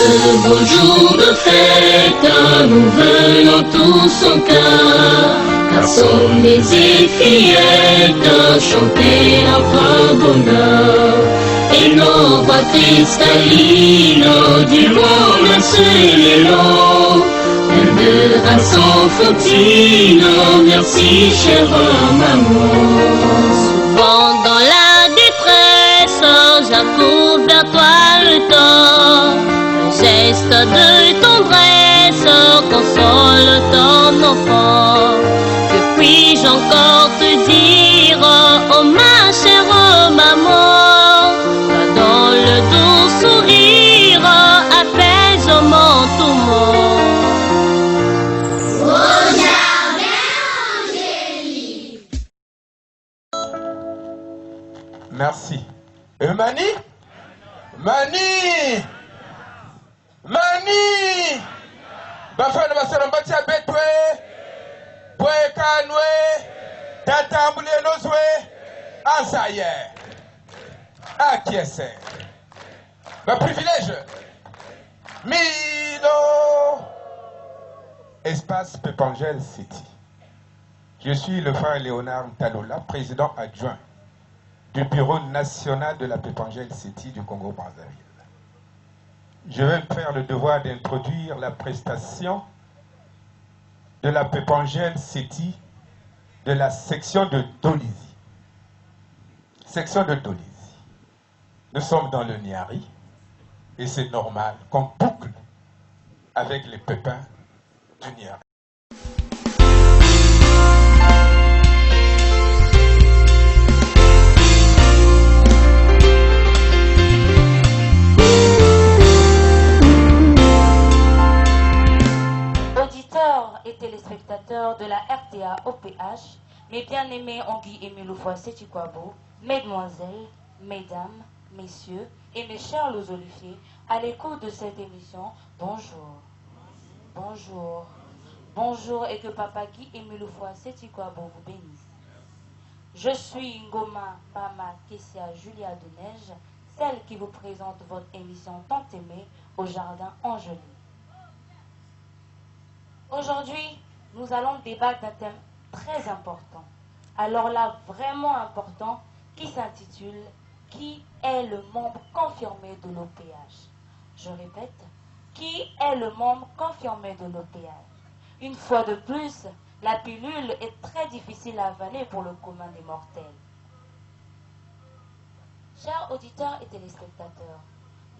ce beau jour de fête, nous venons tous en cœur, car sommes des fillettes, chanter notre bonheur. Et nos voix cristallines du monde un seul élan, de Vincent Fontine, merci chère maman. Souvent dans la détresse, j'accours vers toi le temps. Un geste de tendresse console ton enfant. Que puis-je encore te dire, oh ma chère maman? Toi dans le doux sourire apaise mon tourment. Merci. Mani? Mani! Mani! Bafana basalambati ya betwe, bwe kanwe, tatambule nozwe, asaye, akiese. Ma privilège. Milo! Espace Pepangel City. Je suis le frère Léonard Talola, président adjoint du bureau national de la Pepangel City du Congo-Brazzaville. Je vais me faire le devoir d'introduire la prestation de la Pepangel City de la section de Dolisie. Section de Dolisie. Nous sommes dans le Niari et c'est normal qu'on boucle avec les pépins du Niari. Et téléspectateurs de la RTA OPH, mes bien-aimés Angui et Miloufoua Sétikwabo, mesdemoiselles, mesdames, messieurs et mes chers Lozolifiés, à l'écoute de cette émission, bonjour. Bonjour. Bonjour et que Papa Guy et Miloufoua Sétikwabo vous bénisse. Je suis Ngoma Pama Kessia Julia de Neige, celle qui vous présente votre émission tant aimée au Jardin Angeli. Aujourd'hui, nous allons débattre d'un thème très important. Alors là, vraiment important, qui s'intitule « Qui est le membre confirmé de l'OPH ?» Je répète, qui est le membre confirmé de l'OPH? Une fois de plus, la pilule est très difficile à avaler pour le commun des mortels. Chers auditeurs et téléspectateurs,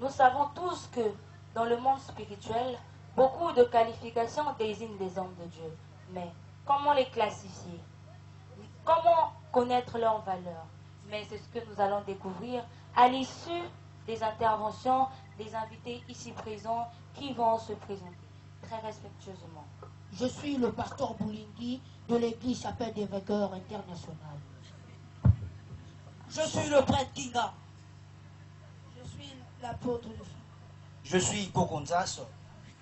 nous savons tous que dans le monde spirituel, beaucoup de qualifications désignent les hommes de Dieu. Mais comment les classifier? Comment connaître leurs valeurs? Mais c'est ce que nous allons découvrir à l'issue des interventions des invités ici présents qui vont se présenter très respectueusement. Je suis le pasteur Boulingi de l'église Chapelle des Vainqueurs internationale. Je suis le prêtre Kinga. Je suis l'apôtre de Dieu. Je suis Kokonzas,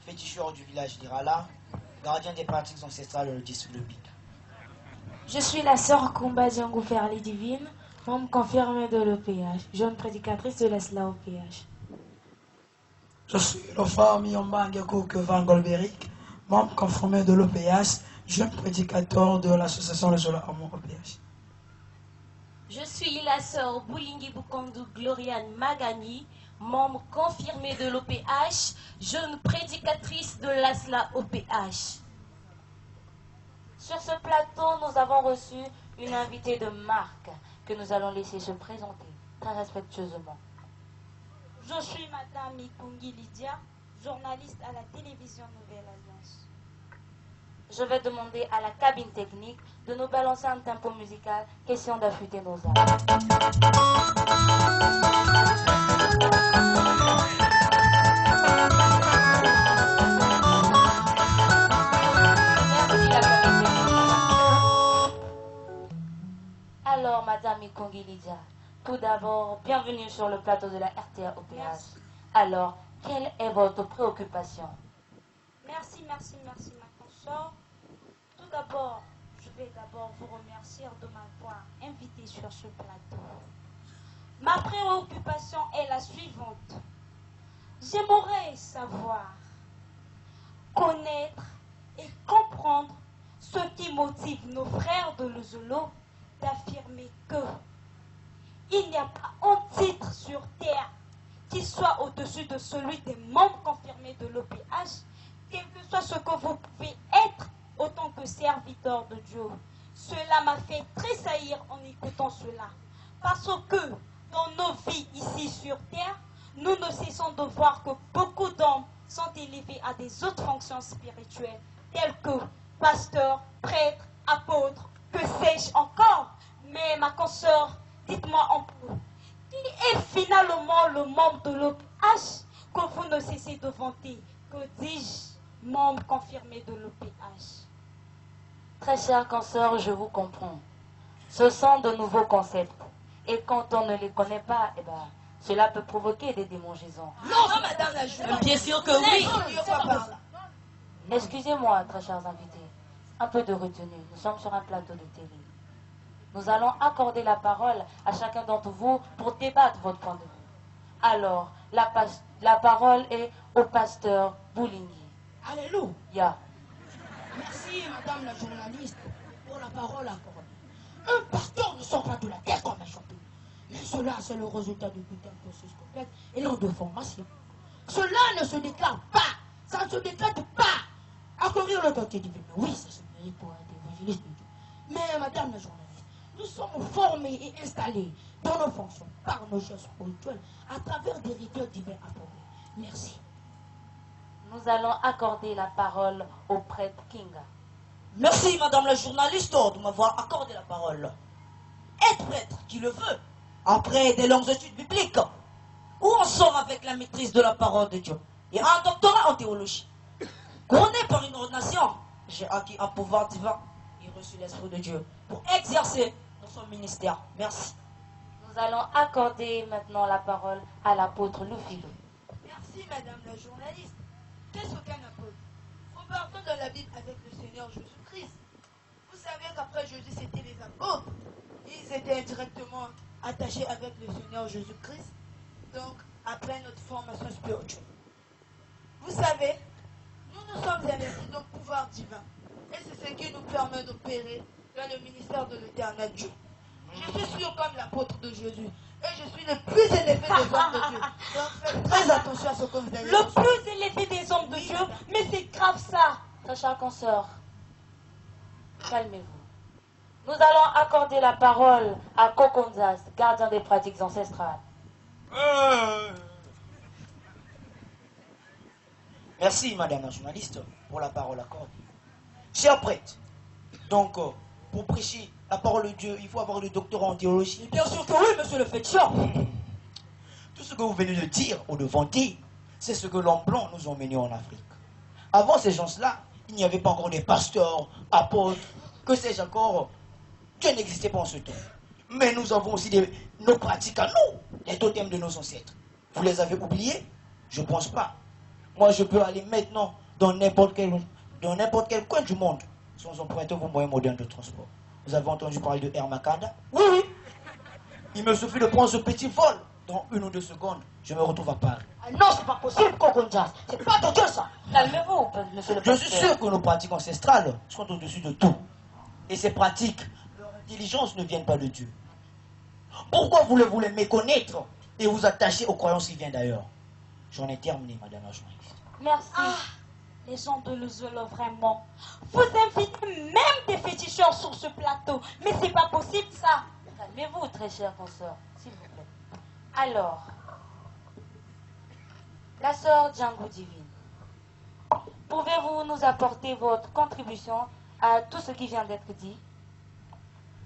féticheur du village d'Irala, gardien des pratiques ancestrales du district de Bida. Je suis la sœur Kumba Django Ferli Divine, membre confirmée de l'OPH, jeune prédicatrice de l'ESLA OPH. Je suis le frère Miyombange Kouk Van Golberic, membre confirmé de l'OPH, jeune prédicateur de l'association Les Zola Amour OPH. Je suis la sœur Boulingi Bukondu Gloriane Magani, membre confirmée de l'OPH, jeune prédicatrice de l'ASLA OPH. Sur ce plateau, nous avons reçu une invitée de marque que nous allons laisser se présenter très respectueusement. Je suis Madame Mikungi Lydia, journaliste à la télévision Nouvelle Alliance. Je vais demander à la cabine technique de nous balancer un tempo musical, question d'affûter nos âmes. Alors, Madame Mikungi Lydia, tout d'abord, bienvenue sur le plateau de la RTA OPH. Merci. Alors, quelle est votre préoccupation? Merci, ma consort. Tout d'abord, je vais vous remercier de m'avoir invité sur ce plateau. Ma préoccupation est la suivante. J'aimerais savoir, connaître et comprendre ce qui motive nos frères de l'Ozolo d'affirmer que il n'y a pas un titre sur terre qui soit au-dessus de celui des membres confirmés de l'OPH, quel que soit ce que vous pouvez être autant que serviteur de Dieu. Cela m'a fait tressaillir en écoutant cela. Parce que dans nos vies ici sur terre, nous ne cessons de voir que beaucoup d'hommes sont élevés à des autres fonctions spirituelles, telles que pasteur, prêtre, apôtre, que sais-je encore. Mais ma consoeur, dites-moi un peu, qui est finalement le membre de l'OPH que vous ne cessez de vanter? Que dis-je, membre confirmé de l'OPH? Très chère consoeur, je vous comprends. Ce sont de nouveaux concepts. Et quand on ne les connaît pas, eh ben, cela peut provoquer des démangeaisons. Non, madame la journaliste. Bien sûr que oui. Excusez-moi, très chers invités. Un peu de retenue. Nous sommes sur un plateau de télé. Nous allons accorder la parole à chacun d'entre vous pour débattre votre point de vue. Alors, la parole est au pasteur Boulingi. Alléluia. Merci, madame la journaliste, pour la parole accordée. Un pasteur ne sort pas de la terre comme un champion. Mais cela, c'est le résultat de tout un processus complexe et non de formation. Cela ne se déclare pas. Ça ne se décrète pas. Acquérir l'autorité divine. Oui, ça se mérite pour être évangéliste de Dieu. Mais, madame la journaliste, nous sommes formés et installés dans nos fonctions par nos gestes spirituels à travers des rituels divins approuvés. Merci. Nous allons accorder la parole au prêtre Kinga. Merci, madame la journaliste, de m'avoir accordé la parole. Être prêtre, qui le veut, après des longues études bibliques, où on sort avec la maîtrise de la parole de Dieu et un doctorat en théologie. Couronné par une ordination, j'ai acquis un pouvoir divin et reçu l'Esprit de Dieu pour exercer son ministère. Merci. Nous allons accorder maintenant la parole à l'apôtre Lufilo. Merci, madame la journaliste. Qu'est-ce qu'un apôtre? Repartons dans la Bible avec le Seigneur Jésus-Christ. Vous savez qu'après Jésus, c'était les apôtres. Ils étaient directement attachés avec le Seigneur Jésus-Christ. Donc, après notre formation spirituelle. Vous savez, nous sommes investis dans le pouvoir divin. Et c'est ce qui nous permet d'opérer dans le ministère de l'éternel Dieu. Je suis sûr comme l'apôtre de Jésus. Et je suis le plus élevé des hommes de Dieu. Donc faites très attention à ce que vous allez dire. Le plus élevé des hommes de Dieu? Mais c'est grave ça. Très chère consoeur, calmez-vous. Nous allons accorder la parole à Kokonzas, gardien des pratiques ancestrales. Merci, madame la journaliste, pour la parole accordée. Chers prêtres, donc, pour prêcher la parole de Dieu, il faut avoir le doctorat en théologie. Bien sûr que oui, monsieur le féticheur. Tout ce que vous venez de dire ou de vanter, c'est ce que l'homme blanc nous ont mené en Afrique. Avant ces gens-là, il n'y avait pas encore des pasteurs, apôtres, que sais-je encore. Dieu n'existait pas en ce temps. Mais nous avons aussi nos pratiques à nous, les totems de nos ancêtres. Vous les avez oubliés? Je ne pense pas. Moi, je peux aller maintenant dans n'importe quel coin du monde sans emprunter vos moyens modernes de transport. Vous avez entendu parler de Air Macada? Oui, oui. Il me suffit de prendre ce petit vol. Dans 1 ou 2 secondes, je me retrouve à Paris. Ah non, c'est pas possible, Kokonjas. C'est pas de Dieu, ça. Calmez-vous, monsieur le pasteur. Je suis sûr que nos pratiques ancestrales sont au-dessus de tout. Et ces pratiques, leur intelligence ne viennent pas de Dieu. Pourquoi voulez-vous les méconnaître et vous attacher aux croyances qui viennent d'ailleurs? J'en ai terminé, madame la journaliste. Merci. Ah, les gens de l'Ozolo, vraiment. Vous invitez même des féticheurs sur ce plateau. Mais c'est pas possible, ça. Calmez-vous, très chère consoeur, s'il vous plaît. Alors, la sœur Django Divine, pouvez-vous nous apporter votre contribution à tout ce qui vient d'être dit?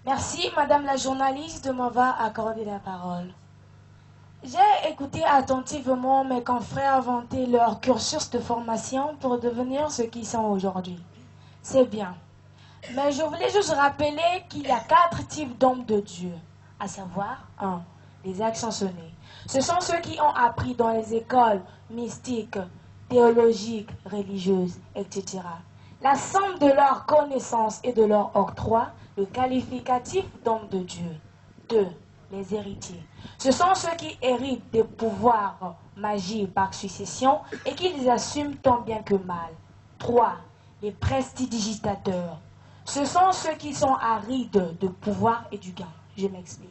Merci, madame la journaliste, de m'avoir accordé la parole. J'ai écouté attentivement mes confrères vanter leur cursus de formation pour devenir ce qu'ils sont aujourd'hui. C'est bien. Mais je voulais juste rappeler qu'il y a 4 types d'hommes de Dieu, à savoir 1. Les ascensionnés. Ce sont ceux qui ont appris dans les écoles mystiques, théologiques, religieuses, etc. La somme de leurs connaissances et de leur octroi, le qualificatif d'homme de Dieu. 2. les héritiers. Ce sont ceux qui héritent des pouvoirs magiques par succession et qui les assument tant bien que mal. 3. Les prestidigitateurs. Ce sont ceux qui sont arides de pouvoir et du gain. Je m'explique.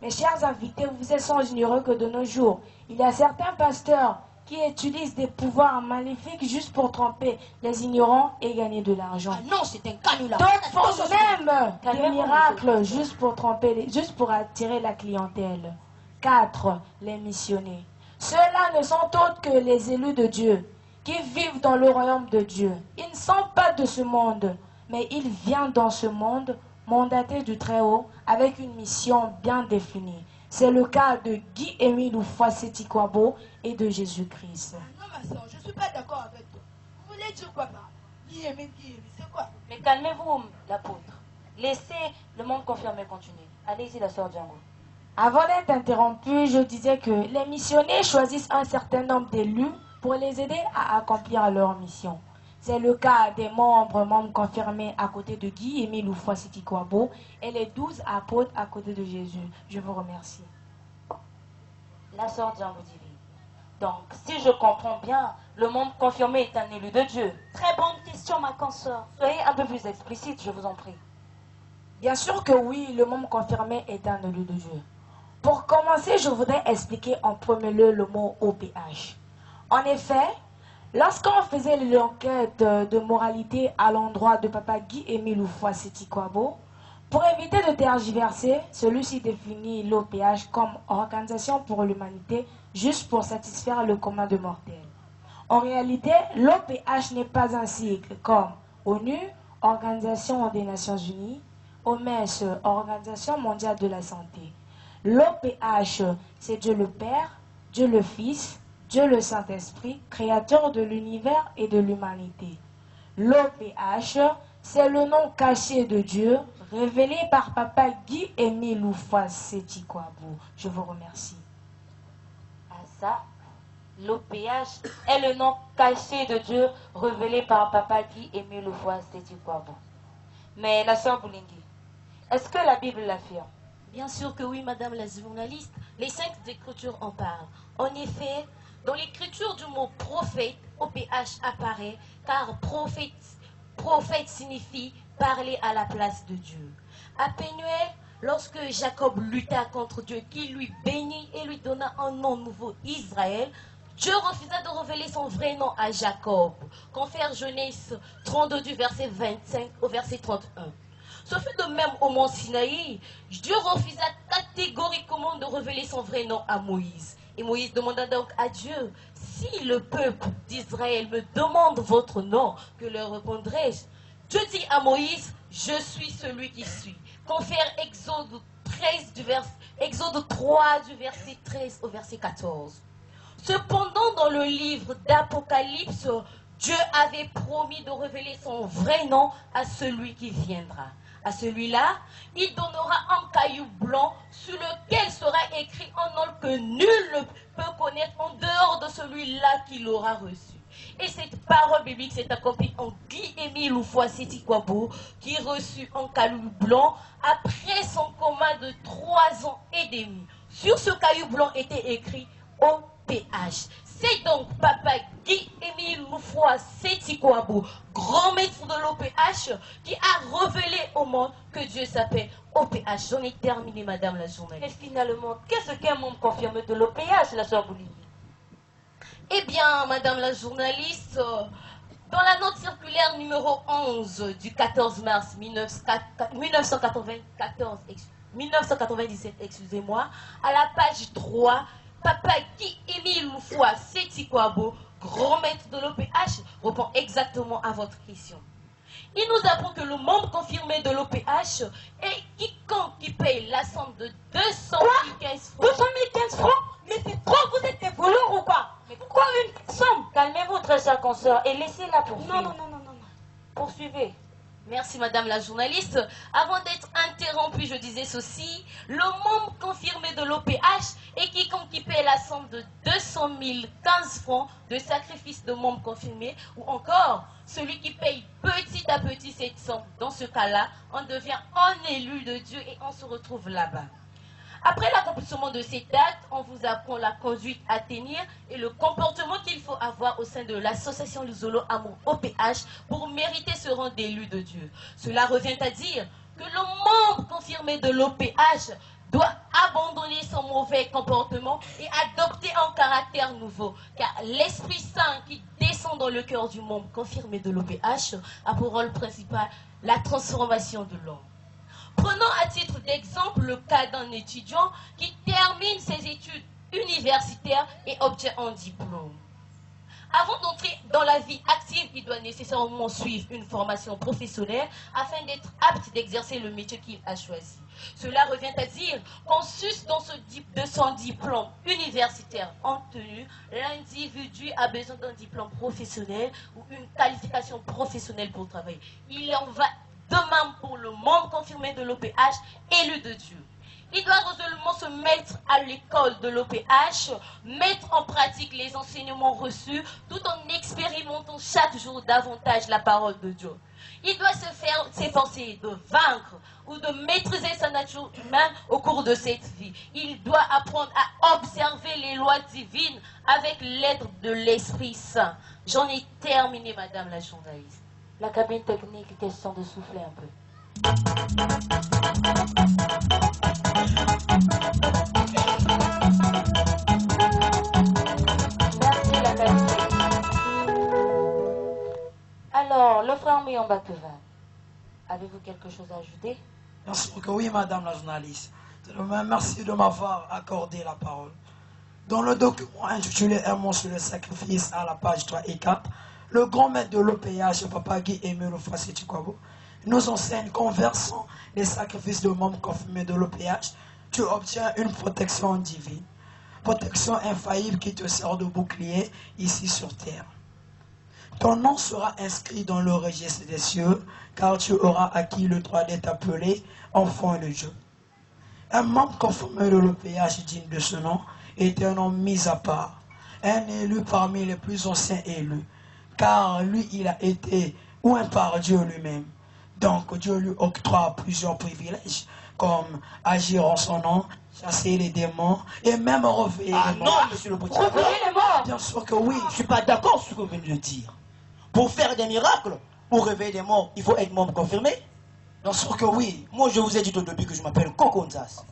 Mes chers invités, vous êtes sans ignorer que de nos jours, il y a certains pasteurs qui utilisent des pouvoirs maléfiques juste pour tromper les ignorants et gagner de l'argent. Ah non, c'est un canular. D'autres font même des miracles juste pour tromper, juste pour attirer la clientèle. 4. Les missionnaires. Ceux-là ne sont autres que les élus de Dieu, qui vivent dans le royaume de Dieu. Ils ne sont pas de ce monde, mais ils viennent dans ce monde, mandatés du Très-Haut, avec une mission bien définie. C'est le cas de Guy-Émile Oufouasséti-Kouabo et de Jésus-Christ. Non, ma soeur, je ne suis pas d'accord avec toi. Vous voulez dire quoi par Guy-Émile, c'est quoi? Mais calmez-vous, l'apôtre. Laissez le monde confirmé continuer. Allez-y, la sœur Django. Avant d'être interrompu, je disais que les missionnaires choisissent un certain nombre d'élus pour les aider à accomplir leur mission. C'est le cas des membres confirmés à côté de Guy-Émile Oufouasséti-Kouabo et les 12 apôtres à côté de Jésus. Je vous remercie. La sœur Django divine. Donc, si je comprends bien, le monde confirmé est un élu de Dieu. Très bonne question, ma consoeur. Soyez un peu plus explicite, je vous en prie. Bien sûr que oui, le membre confirmé est un élu de Dieu. Pour commencer, je voudrais expliquer en premier lieu le mot OPH. En effet, lorsqu'on faisait l'enquête de moralité à l'endroit de Papa Guy-Émile Oufouasséti-Kouabo, pour éviter de tergiverser, celui-ci définit l'OPH comme Organisation pour l'Humanité, juste pour satisfaire le commun de mortels. En réalité, l'OPH n'est pas un sigle comme ONU, Organisation des Nations Unies, OMS, Organisation mondiale de la santé. L'OPH, c'est Dieu le Père, Dieu le Fils, Dieu le Saint-Esprit, créateur de l'univers et de l'humanité. L'OPH, c'est le nom caché de Dieu, révélé par Papa Guy-Émile Oufouasséti-Kouabo. Je vous remercie. Ah ça, l'OPH est le nom caché de Dieu, révélé par Papa Guy-Émile Oufouasséti-Kouabo. Mais la sœur Boulingi, est-ce que la Bible l'affirme? Bien sûr que oui, madame la journaliste. Les 5 Écritures en parlent. En effet, dans l'écriture du mot prophète, OPH apparaît, car prophète signifie parler à la place de Dieu. À Pénuel, lorsque Jacob lutta contre Dieu, qui lui bénit et lui donna un nom nouveau, Israël, Dieu refusa de révéler son vrai nom à Jacob. Confère Genèse 32 du verset 25 au verset 31. Ce fut de même au mont Sinaï. Dieu refusa catégoriquement de révéler son vrai nom à Moïse. Et Moïse demanda donc à Dieu, si le peuple d'Israël me demande votre nom, que leur répondrai-je? Dieu dit à Moïse, je suis celui qui suis. Confère Exode 3 du verset 13 au verset 14. Cependant, dans le livre d'Apocalypse, Dieu avait promis de révéler son vrai nom à celui qui viendra. À celui-là, il donnera un caillou blanc sur lequel sera écrit un nom que nul ne peut connaître en dehors de celui-là qui l'aura reçu. Et cette parole biblique s'est accomplie en Guy-Émile Oufouasséti-Kouabo, qui reçut un caillou blanc après son coma de 3 ans et demi. Sur ce caillou blanc était écrit OPH. C'est donc Papa Guy-Émile Oufouasséti-Kouabo, grand maître de l'OPH, qui a révélé au monde que Dieu s'appelle OPH. J'en ai terminé, madame la journaliste. Et finalement, qu'est-ce qu'un membre confirmé de l'OPH, la sœur Bouligny? Eh bien, madame la journaliste, dans la note circulaire numéro 11 du 14 mars 1997, excusez-moi, à la page 3, Papa Guy-Émile Oufouasséti-Kouabo, grand maître de l'OPH, répond exactement à votre question. Il nous apprend que le membre confirmé de l'OPH est quiconque qui paye la somme de 215 francs. 215 francs? Mais c'est trop, vous êtes des voleurs ou quoi? Mais pourquoi une somme? Calmez-vous, très chère consoeur, et laissez-la poursuivre. Non. Poursuivez. Merci, madame la journaliste. Avant d'être interrompue, je disais ceci. Le membre confirmé de l'OPH est quiconque qui paie la somme de 200 015 francs de sacrifice de membre confirmé, ou encore celui qui paye petit à petit cette somme. Dans ce cas-là, on devient un élu de Dieu et on se retrouve là-bas. Après l'accomplissement de ces actes, on vous apprend la conduite à tenir et le comportement qu'il faut avoir au sein de l'association Luzolo Amour OPH pour mériter ce rang d'élu de Dieu. Cela revient à dire que le membre confirmé de l'OPH doit abandonner son mauvais comportement et adopter un caractère nouveau. Car l'Esprit Saint qui descend dans le cœur du membre confirmé de l'OPH a pour rôle principal la transformation de l'homme. Prenons à titre d'exemple le cas d'un étudiant qui termine ses études universitaires et obtient un diplôme. Avant d'entrer dans la vie active, il doit nécessairement suivre une formation professionnelle afin d'être apte d'exercer le métier qu'il a choisi. Cela revient à dire qu'en sus de son diplôme universitaire en tenue, l'individu a besoin d'un diplôme professionnel ou une qualification professionnelle pour travailler. Il en va de même pour le membre confirmé de l'OPH, élu de Dieu. Il doit résolument se mettre à l'école de l'OPH, mettre en pratique les enseignements reçus, tout en expérimentant chaque jour davantage la parole de Dieu. Il doit s'efforcer de vaincre ou de maîtriser sa nature humaine au cours de cette vie. Il doit apprendre à observer les lois divines avec l'aide de l'Esprit Saint. J'en ai terminé, Madame la journaliste. La cabine technique, question de souffler un peu. Merci la cabine technique. Alors, le frère Miyamba Keva, avez-vous quelque chose à ajouter? Bien sûr que oui, madame la journaliste. Merci de m'avoir accordé la parole. Dans le document intitulé Un mot sur le sacrifice à la page 3 et 4, le grand maître de l'OPH, Papa Guy Emile Fasetikwabo, nous enseigne qu'en versant les sacrifices de membres confirmés de l'OPH, tu obtiens une protection divine. Protection infaillible qui te sert de bouclier ici sur terre. Ton nom sera inscrit dans le registre des cieux, car tu auras acquis le droit d'être appelé enfant de Dieu. Un membre confirmé de l'OPH digne de ce nom est un homme mis à part, un élu parmi les plus anciens élus, car lui, il a été oint par Dieu lui-même. Donc Dieu lui octroie plusieurs privilèges, comme agir en son nom, chasser les démons et même réveiller les morts. Non, monsieur le président. Réveiller les morts? Bien sûr que oui. Je ne suis pas d'accord sur ce que vous venez de dire. Pour faire des miracles, pour réveiller des morts, il faut être membre confirmé. Bien sûr que oui. Moi, je vous ai dit au début que je m'appelle Kokonzas,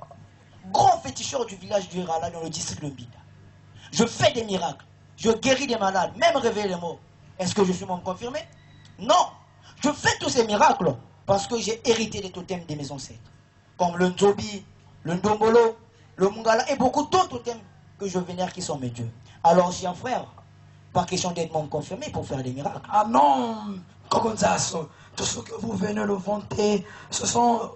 grand féticheur du village du Rala dans le district de Mbida. Je fais des miracles, je guéris des malades, même réveiller les morts. Est-ce que je suis membre confirmé? Non. Je fais tous ces miracles parce que j'ai hérité des totems de mes ancêtres, comme le Nzobi, le Ndombolo, le Mungala et beaucoup d'autres totems que je vénère qui sont mes dieux. Alors, chien frère, pas question d'être membre confirmé pour faire des miracles. Ah non, Kokonzas, tout ce que vous venez de vanter, ce sont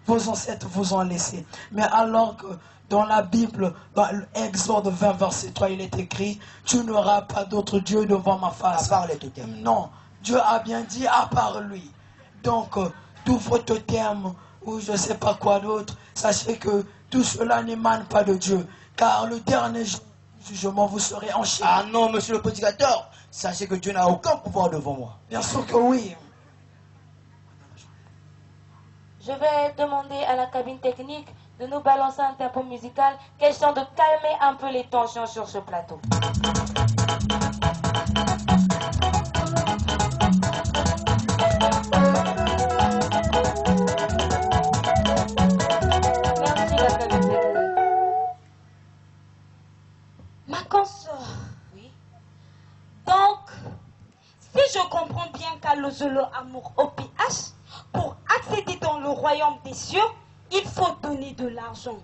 vos ancêtres vous ont laissé. Mais alors que dans la Bible, dans l'Exode 20, verset 3, il est écrit, tu n'auras pas d'autre Dieu devant ma face. À part les totems. Non, Dieu a bien dit à part lui. Donc, tous vos totems, ou je ne sais pas quoi d'autre, sachez que tout cela n'émane pas de Dieu. Car le dernier jugement, vous serez enchaîné. Ah non, monsieur le prédicateur, sachez que Dieu n'a aucun pouvoir devant moi. Bien sûr que oui. Je vais demander à la cabine technique de nous balancer un tempo musical, question de calmer un peu les tensions sur ce plateau. Merci la cabine technique. Ma consoeur. Oui. Donc, si je comprends bien qu'à l'Ozolo Amour OPH, pour accéder dans le royaume des cieux, il faut donner de l'argent.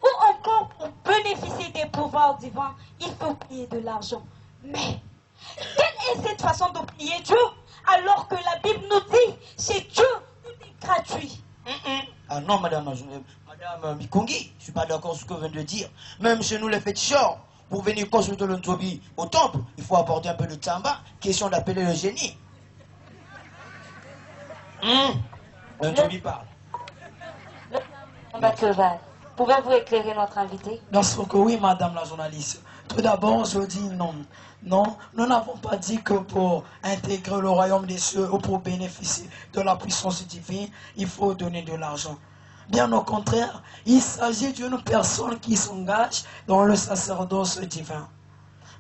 Ou encore, pour bénéficier des pouvoirs divins, il faut payer de l'argent. Mais, quelle est cette façon de prier Dieu, alors que la Bible nous dit, chez Dieu, tout est gratuit? Ah non, madame Mikongi, je ne suis pas d'accord sur ce que vous venez de dire. Même chez nous, les féticheurs, pour venir consulter le Nzobi au temple, il faut apporter un peu de tsamba, question d'appeler le génie. Le Nzobi parle. Pouvez-vous éclairer notre invité? Bien sûr que oui, madame la journaliste. Tout d'abord, je dis non. Non, nous n'avons pas dit que pour intégrer le royaume des cieux ou pour bénéficier de la puissance divine, il faut donner de l'argent. Bien au contraire, il s'agit d'une personne qui s'engage dans le sacerdoce divin.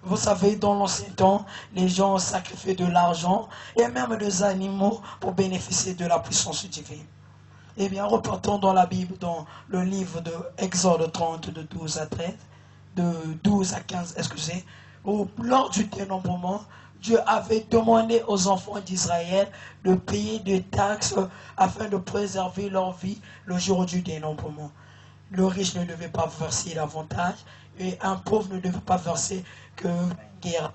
Vous savez, dans l'ancien temps, les gens sacrifiaient de l'argent et même des animaux pour bénéficier de la puissance divine. Eh bien, repartons dans la Bible, dans le livre de Exode 30, de 12 à 13, de 12 à 15, excusez, où lors du dénombrement, Dieu avait demandé aux enfants d'Israël de payer des taxes afin de préserver leur vie le jour du dénombrement. Le riche ne devait pas verser davantage et un pauvre ne devait pas verser que guerre.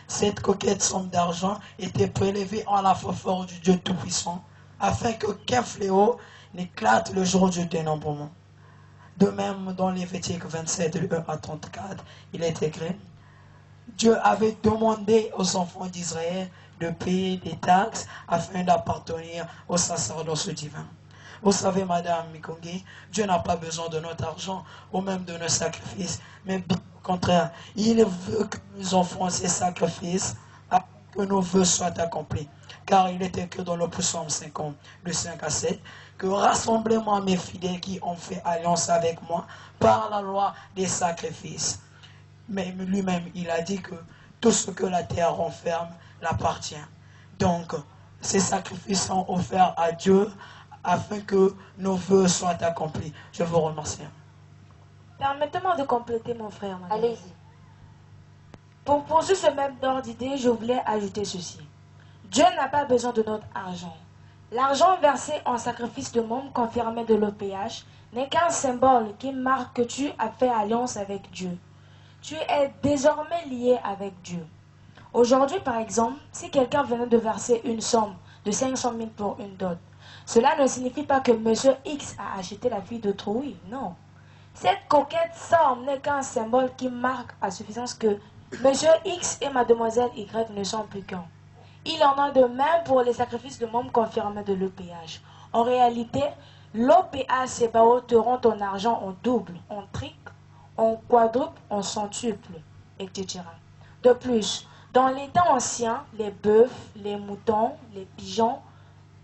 Cette coquette somme d'argent était prélevée en la faveur du Dieu Tout-Puissant afin qu'aucun fléau n'éclate le jour du dénombrement. De même, dans Lévitique 27, 1 à 34, il est écrit: Dieu avait demandé aux enfants d'Israël de payer des taxes afin d'appartenir au sacerdoce divin. Vous savez, Madame Mikongi, Dieu n'a pas besoin de notre argent ou même de nos sacrifices, mais au contraire, il veut que nous offrons ces sacrifices afin que nos vœux soient accomplis. Car il est écrit dans le psaume 50, de 5 à 7, que rassemblez-moi mes fidèles qui ont fait alliance avec moi par la loi des sacrifices. Mais lui-même, il a dit que tout ce que la terre renferme l'appartient. Donc, ces sacrifices sont offerts à Dieu afin que nos vœux soient accomplis. Je vous remercie. Permettez-moi de compléter, mon frère. Madame. Allez-y. Pour poursuivre ce même ordre d'idée, je voulais ajouter ceci. Dieu n'a pas besoin de notre argent. L'argent versé en sacrifice de membres confirmé de l'OPH n'est qu'un symbole qui marque que tu as fait alliance avec Dieu. Tu es désormais lié avec Dieu. Aujourd'hui, par exemple, si quelqu'un venait de verser une somme de 500 000 pour une dot, cela ne signifie pas que M. X a acheté la fille d'autrui, non. Cette coquette somme n'est qu'un symbole qui marque à suffisance que M. X et Mademoiselle Y ne sont plus qu'un. Il en a de même pour les sacrifices de membres confirmés de l'OPH. En réalité, l'OPH et BAO te rend ton argent en double, en triple, en quadruple, en centuple, etc. De plus, dans les temps anciens, les bœufs, les moutons, les pigeons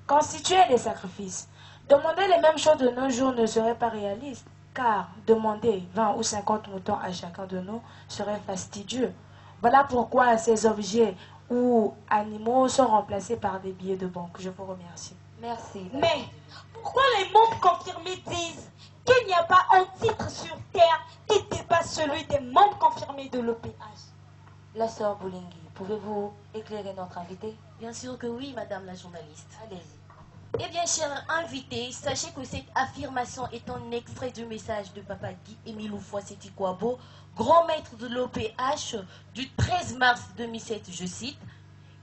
constituaient des sacrifices. Demander les mêmes choses de nos jours ne serait pas réaliste, car demander 20 ou 50 moutons à chacun de nous serait fastidieux. Voilà pourquoi ces objets ou animaux sont remplacés par des billets de banque. Je vous remercie. Merci. Mais pourquoi les membres confirmés disent qu'il n'y a pas un titre sur terre qui dépasse celui des membres confirmés de l'OPH? La sœur Boulingui, pouvez-vous éclairer notre invité? Bien sûr que oui, madame la journaliste. Allez-y. Eh bien, chers invités, sachez que cette affirmation est un extrait du message de Papa Guy Émile Oufouasséti-Kouabo, grand maître de l'OPH, du 13 mars 2007, je cite: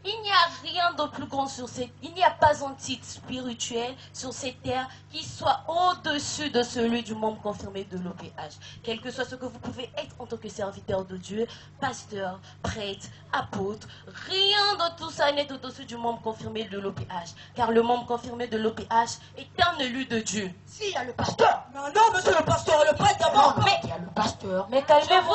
il n'y a rien de plus grand sur cette... Il n'y a pas un titre spirituel sur cette terre qui soit au-dessus de celui du membre confirmé de l'OPH. Quel que soit ce que vous pouvez être en tant que serviteur de Dieu, pasteur, prêtre, apôtre, rien de tout ça n'est au-dessus du membre confirmé de l'OPH. Car le membre confirmé de l'OPH est un élu de Dieu. Si, il y a le pasteur. Non, non, monsieur le pasteur, le prêtre d'abord. Mais il y a le pasteur. Mais calmez-vous,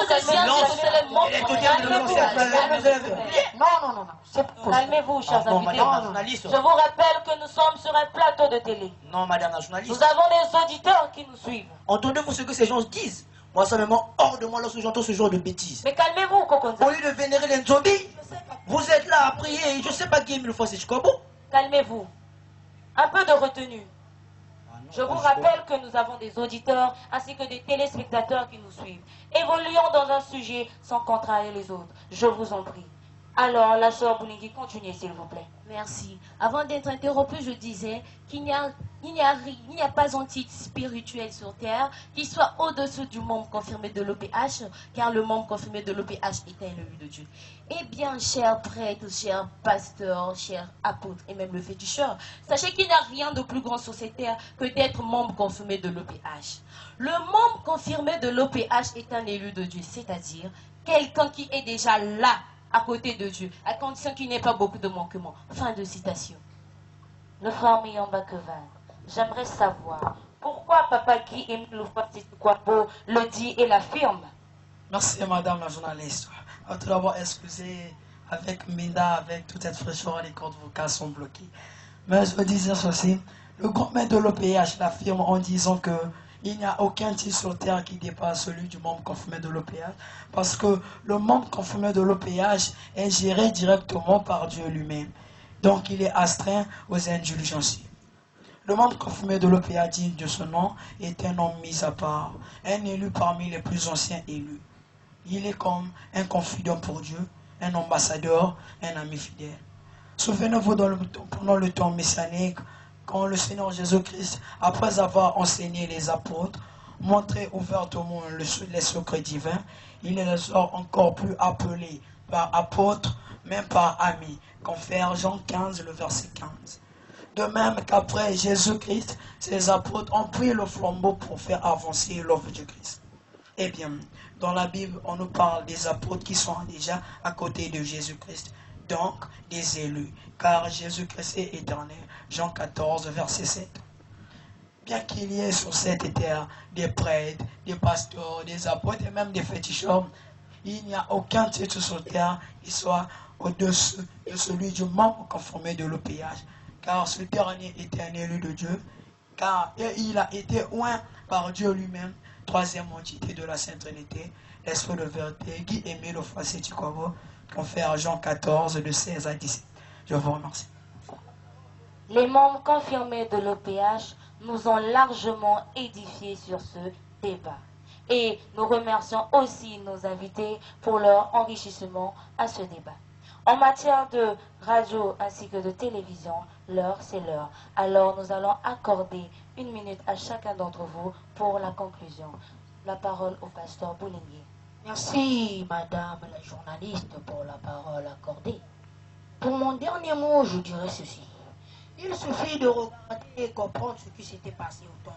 calmez-vous, chers invités. Je vous rappelle que nous sommes sur un plateau de télé. Non, madame la journaliste. Nous avons des auditeurs qui nous suivent. Entendez-vous ce que ces gens disent? Moi, ça me met hors de moi lorsque j'entends ce genre de bêtises. Mais calmez-vous, Kokonza. Au lieu de vénérer les zombies, vous êtes là à prier. Je ne sais pas qui me le fait, c'est Chicobo. Calmez-vous. Un peu de retenue. Je vous rappelle que nous avons des auditeurs ainsi que des téléspectateurs qui nous suivent. Évoluons dans un sujet sans contrarier les autres. Je vous en prie. Alors, la sœur Boulingui, continuez s'il vous plaît. merci. Avant d'être interrompu, je disais qu'il n'y a pas un titre spirituel sur terre qui soit au-dessous du membre confirmé de l'OPH, car le membre confirmé de l'OPH est un élu de Dieu. Eh bien, chers prêtres, chers pasteurs, chers apôtres et même le féticheur, sachez qu'il n'y a rien de plus grand sur cette terre que d'être membre confirmé de l'OPH. Le membre confirmé de l'OPH est un élu de Dieu, c'est-à-dire quelqu'un qui est déjà là, à côté de Dieu, à condition qu'il n'y ait pas beaucoup de manquements. Fin de citation. Le frère Miyamba Kevan, j'aimerais savoir pourquoi Papa Guy Émile Oufouasséti-Kouabo le dit et l'affirme. Merci, madame la journaliste. Tout d'abord, excusez avec Minda, avec toute cette fraîcheur, les cordes vocales sont bloquées. Mais je veux dire ceci, Le grand maître de l'OPH l'affirme en disant que il n'y a aucun titre sur terre qui dépasse celui du membre confirmé de l'OPH, parce que le membre confirmé de l'OPH est géré directement par Dieu lui-même. Donc il est astreint aux indulgences. Le membre confirmé de l'OPH digne de ce nom est un homme mis à part, un élu parmi les plus anciens élus. Il est comme un confident pour Dieu, un ambassadeur, un ami fidèle. Souvenez-vous pendant le temps messianique, quand le Seigneur Jésus-Christ, après avoir enseigné les apôtres, montré ouvertement les secrets divins, il les a encore plus appelés par apôtres, même par amis, confère Jean 15, le verset 15. De même qu'après Jésus-Christ, ses apôtres ont pris le flambeau pour faire avancer l'œuvre du Christ. Eh bien, dans la Bible, on nous parle des apôtres qui sont déjà à côté de Jésus-Christ, donc des élus, car Jésus-Christ est éternel. Jean 14, verset 7. Bien qu'il y ait sur cette terre des prêtres, des pasteurs, des apôtres et même des féticheurs, il n'y a aucun titre sur terre qui soit au-dessus de celui du membre confirmé de l'OPH, car ce dernier était un élu de Dieu, car il a été oint par Dieu lui-même, troisième entité de la Sainte Trinité, l'Esprit de vérité, Guy Aimé Lofroissé Tikobo, confère Jean 14, de 16 à 17. Je vous remercie. Les membres confirmés de l'OPH nous ont largement édifiés sur ce débat. Et nous remercions aussi nos invités pour leur enrichissement à ce débat. En matière de radio ainsi que de télévision, l'heure c'est l'heure. Alors nous allons accorder 1 minute à chacun d'entre vous pour la conclusion. La parole au pasteur Bouligny. Merci madame la journaliste pour la parole accordée. Pour mon dernier mot, je dirais ceci. Il suffit de regarder et comprendre ce qui s'était passé au temps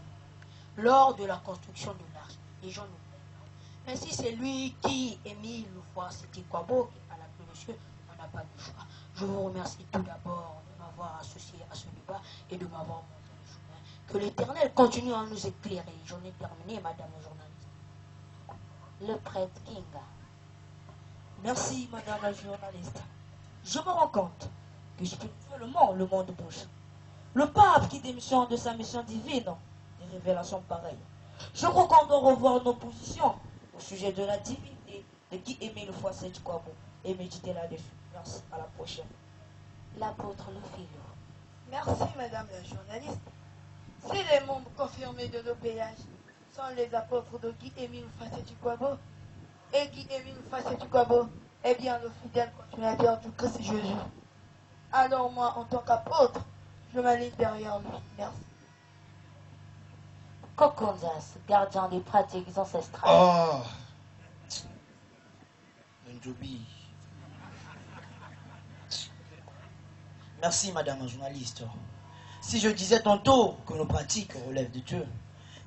lors de la construction de l'arche. Les gens nous ainsi c'est lui qui, Émile Lofroissé Tikobo, qui a l'appelé monsieur, on n'a pas de choix. Je vous remercie tout d'abord de m'avoir associé à ce débat et de m'avoir montré le chemin. Que l'Éternel continue à nous éclairer. J'en ai terminé, madame la journaliste. Le prêtre Kinga. Merci, madame la journaliste. Je me rends compte que spirituellement, le monde bouge. Le pape qui démissionne de sa mission divine, des révélations pareilles. Je crois qu'on doit revoir nos positions au sujet de la divinité de qui aimer le foie du Kwabo et méditer là-dessus. Merci, à la prochaine. L'apôtre Le Philo. Merci, madame la journaliste. Si les membres confirmés de l'OPH sont les apôtres de Guy-Émile Lofroissé-Tikobo et Guy-Émile Lofroissé-Tikobo est bien le fidèle continuateur du Christ Jésus. Alors moi, en tant qu'apôtre, je m'aligne derrière lui. Merci. Kokonzas, gardien des pratiques ancestrales. Oh, Njobi. Merci madame la journaliste. Si je disais tantôt que nos pratiques relèvent de Dieu,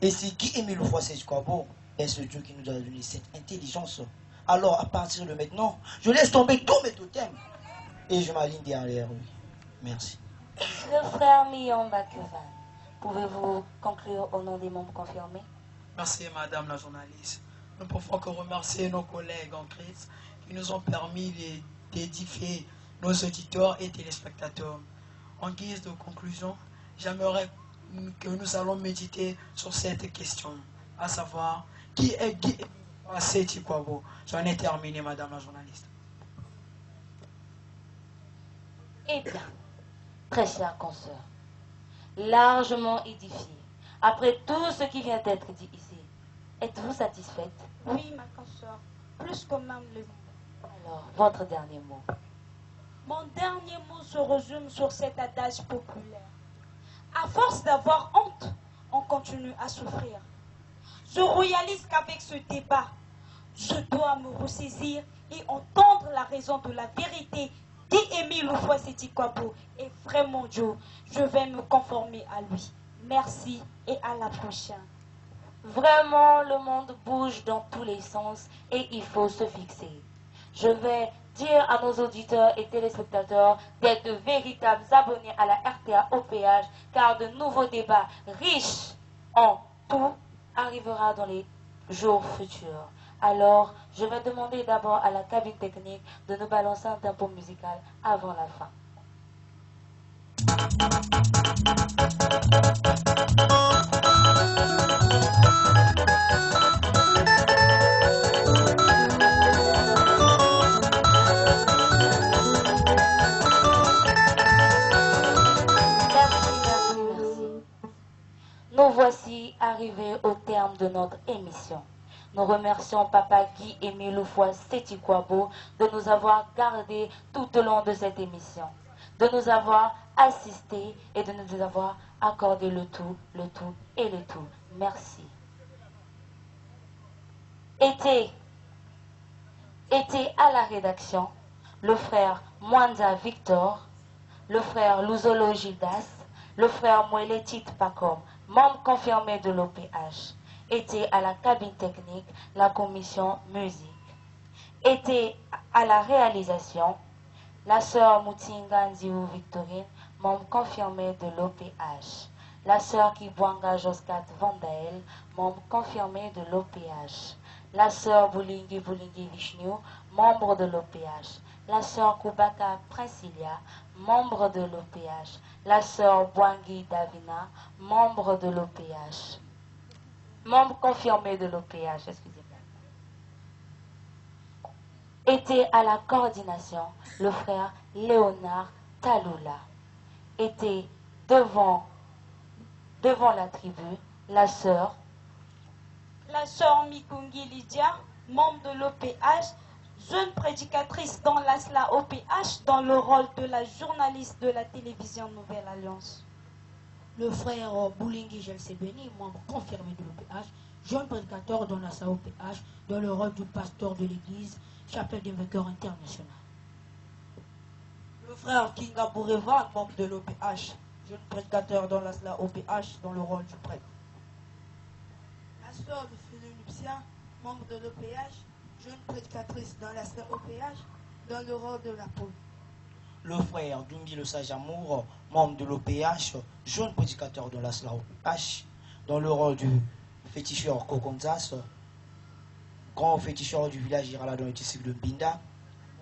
et si Guy-Émile Lofroissé Tikobo est ce Dieu qui nous a donné cette intelligence, alors à partir de maintenant, je laisse tomber tous mes totems et je m'aligne derrière lui. Merci. Le frère Miyamba Kuvan, pouvez-vous conclure au nom des membres confirmés? Merci madame la journaliste. Nous ne pouvons que remercier nos collègues en Christ qui nous ont permis d'édifier nos auditeurs et téléspectateurs. En guise de conclusion, j'aimerais que nous allons méditer sur cette question, à savoir, qui est Guy Lofroissé Tikobo? J'en ai terminé, madame la journaliste. Eh bien, très chers consoeurs, largement édifiés, après tout ce qui vient d'être dit ici, êtes-vous satisfaite? Oui, ma consoeur, plus que même le monde. Alors, votre dernier mot. Mon dernier mot se résume sur cet adage populaire. À force d'avoir honte, on continue à souffrir. Je réalise qu'avec ce débat, je dois me ressaisir et entendre la raison de la vérité Guy-Émile Lofroissé Tikobo est vraiment Dieu. Je vais me conformer à lui. Merci et à la prochaine. Vraiment, le monde bouge dans tous les sens et il faut se fixer. Je vais dire à nos auditeurs et téléspectateurs d'être de véritables abonnés à la RTA OPH, car de nouveaux débats riches en tout arrivera dans les jours futurs. Alors, je vais demander d'abord à la cabine technique de nous balancer un tempo musical avant la fin. Nous voici arrivés au terme de notre émission. Nous remercions Papa Guy Émile Loufoy Sétikwabo de nous avoir gardés tout au long de cette émission, de nous avoir assistés et de nous avoir accordé le tout et le tout. Merci. Était à la rédaction le frère Mwanza Victor, le frère Luzolo Gildas, le frère Moueletit Pacom, membre confirmé de l'OPH. Était à la cabine technique la commission musique. Était à la réalisation la sœur Moutinga Nziou Victorine, membre confirmé de l'OPH. La sœur Kibwanga Joscat Vandael, membre confirmé de l'OPH. La sœur Boulingi Vishnu, membre de l'OPH. La sœur Kubaka Princilia, membre de l'OPH. La sœur Bwangi Davina, membre de l'OPH. Membre confirmé de l'OPH, excusez-moi. Était à la coordination le frère Léonard Taloula. Était devant la tribu la sœur Mikungi Lydia, membre de l'OPH, jeune prédicatrice dans l'ASLA OPH dans le rôle de la journaliste de la télévision Nouvelle Alliance. Le frère Boulingi Jelsebeni, membre confirmé de l'OPH, jeune prédicateur dans l'ASLA OPH dans le rôle du pasteur de l'église Chapelle des Vainqueurs International. Le frère Kinga Boureva, membre de l'OPH, jeune prédicateur dans l'ASLA OPH dans le rôle du prêtre. La sœur de Philippe Lupsia, membre de l'OPH, jeune prédicatrice dans l'ASLA OPH dans le rôle de l'apôtre. Le frère Dungi Le Sage Amour, membre de l'OPH, jeune prédicateur de l'ASLA OPH dans le rôle du féticheur Kokonzas, grand féticheur du village Irala dans le district de Binda,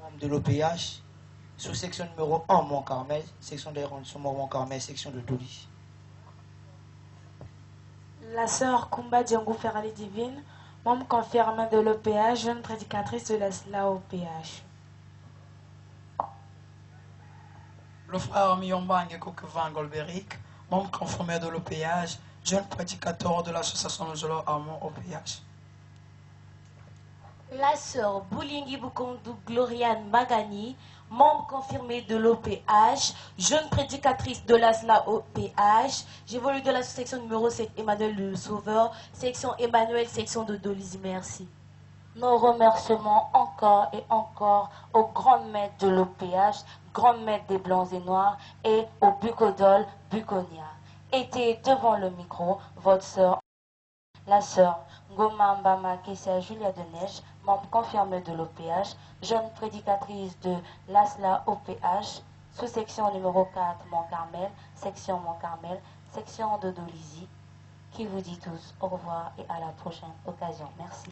membre de l'OPH, sous-section numéro 1 Mont-Carmel, section d'arrondissement Mont-Carmel, section de Doli. La sœur Kumba Django Ferrali Divine, membre confirmé de l'OPH, jeune prédicatrice de l'ASLA OPH. Le frère Miyomba Ngekokvan Golberic, membre confirmé de l'OPH, jeune prédicateur de l'association Zolo Armand OPH. La sœur Boulingi Bukondu Gloriane Magani, membre confirmé de l'OPH, jeune prédicatrice de l'ASLA OPH. J'évolue de la section numéro 7 Emmanuel le Sauveur, section Emmanuel, section de Dolizy. Merci. Nos remerciements encore et encore au grand maître de l'OPH, grand maître des Blancs et Noirs et au Bucodol Buconia. Était devant le micro votre sœur, la sœur Ngoma Mbama Kessia Julia de Neige, membre confirmé de l'OPH, jeune prédicatrice de l'ASLA OPH, sous-section numéro 4 Mont-Carmel, section Mont-Carmel, section de Dolizy, qui vous dit tous au revoir et à la prochaine occasion. Merci.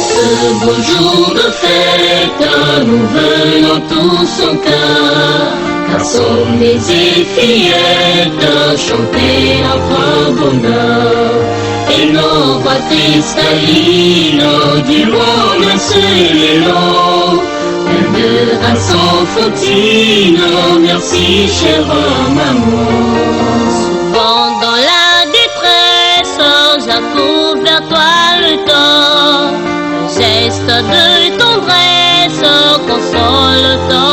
Ce beau jour de fête, nous venons tous en cœur, car sommes des fillettes, chanter notre bonheur. Et nos voix cristallines du loin lancent l'élan, de à sans fautine, merci chère maman. Souvent dans la détresse, j'accours vers toi le temps, un geste de tendresse console le temps.